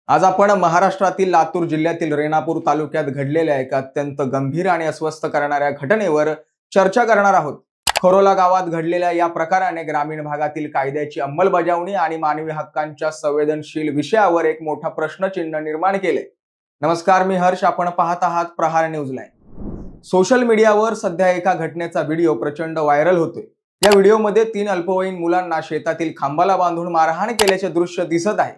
आज आपण महाराष्ट्रातील लातूर जिल्ह्यातील रेणापूर तालुक्यात घडलेल्या एका अत्यंत गंभीर आणि अस्वस्थ करणाऱ्या घटनेवर चर्चा करणार आहोत। खरोला गावात घडलेल्या या प्रकाराने ग्रामीण भागातील कायद्याची अंमलबजावणी आणि मानवी हक्कांच्या संवेदनशील विषयावर एक मोठा प्रश्नचिन्ह निर्माण केले। नमस्कार, मी हर्ष, आपण पाहत आहात प्रहार न्यूज लाईव्ह। सोशल मीडियावर सध्या एका घटनेचा व्हिडिओ प्रचंड व्हायरल होतोय। या व्हिडिओमध्ये 3 अल्पवयीन मुलांना शेतातील खांबाला बांधून मारहाण केल्याचे दृश्य दिसत आहे।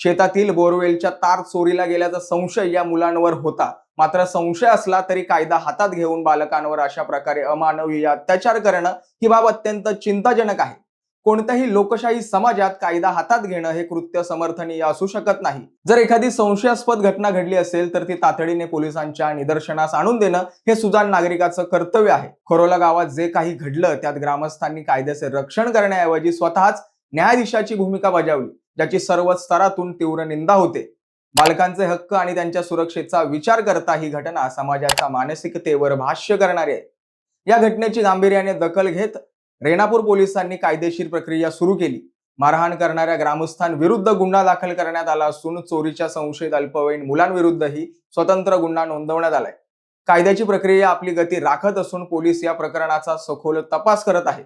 शेतातील बोरवेलच्या तार चोरीला गेल्याचा संशय या मुलांवर होता, मात्र संशय असला तरी कायदा हातात घेऊन बालकांवर अशा प्रकारे अमानवीय अत्याचार करणं ही बाब अत्यंत चिंताजनक आहे। कोणत्याही लोकशाही समाजात कायदा हातात घेणं हे कृत्य समर्थनीय असू शकत नाही। जर एखादी संशयास्पद घटना घडली असेल तर ती तातडीने पोलिसांच्या निदर्शनास आणून देणं हे सुजाण नागरिकाचं कर्तव्य आहे। खरोला गावात जे काही घडलं त्यात ग्रामस्थांनी कायद्याचे रक्षण करण्याऐवजी स्वतःच न्यायाधीशाची भूमिका बजावली, ज्याची सर्व स्तरातून तीव्र निंदा होते। बालकांचे हक्क आणि त्यांच्या सुरक्षेचा विचार करता ही घटना समाजाच्या मानसिकतेवर भाष्य करणारी आहे। या घटनेची गांभीर्याने दखल घेत रेणापूर पोलिसांनी कायदेशीर प्रक्रिया सुरू केली। मारहाण करणाऱ्या ग्रामस्थांविरुद्ध गुन्हा दाखल करण्यात आला असून चोरीच्या संशयित अल्पवयीन मुलांविरुद्धही स्वतंत्र गुन्हा नोंदवण्यात आलाय। कायद्याची प्रक्रिया आपली गती राखत असून पोलीस या प्रकरणाचा सखोल तपास करत आहेत।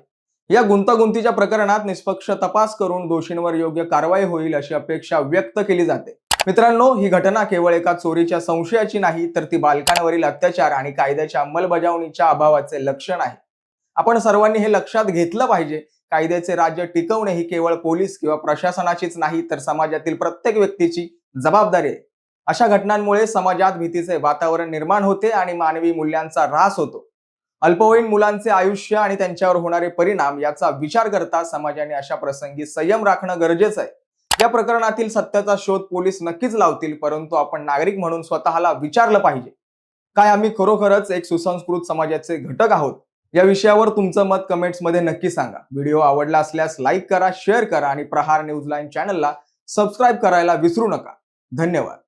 या गुंतागुंतीच्या प्रकरणात निष्पक्ष तपास करून दोषींवर योग्य कारवाई होईल अशी अपेक्षा व्यक्त केली जाते। मित्रांनो, ही घटना केवळ एका चोरीच्या संशयाची नाही, तर ती बालकांवरील अत्याचार आणि कायद्याच्या अंमलबजावणीच्या अभावाचे लक्षण आहे। आपण सर्वांनी हे लक्षात घेतलं पाहिजे। कायद्याचे राज्य टिकवणे ही केवळ पोलीस किंवा प्रशासनाचीच नाही, तर समाजातील प्रत्येक व्यक्तीची जबाबदारी आहे। अशा घटनांमुळे समाजात भीतीचे वातावरण निर्माण होते आणि मानवी मूल्यांचा ऱ्हास होतो। अल्पवयीन मुलांचे आयुष्य आणि त्यांच्यावर होणारे परिणाम याचा विचार करता समाजाने अशा प्रसंगी संयम राखणं गरजेचं आहे। या प्रकरणातील सत्याचा शोध पोलीस नक्कीच लावतील, परंतु आपण नागरिक म्हणून स्वतःला विचारलं पाहिजे, काय आम्ही खरोखरच एक सुसंस्कृत समाजाचे घटक आहोत? या विषयावर तुमचं मत कमेंट्स मध्ये नक्की सांगा। व्हिडिओ आवडला असल्यास लाईक करा, शेअर करा आणि प्रहार न्यूज लाईव्ह चॅनलला सबस्क्राईब करायला विसरू नका। धन्यवाद।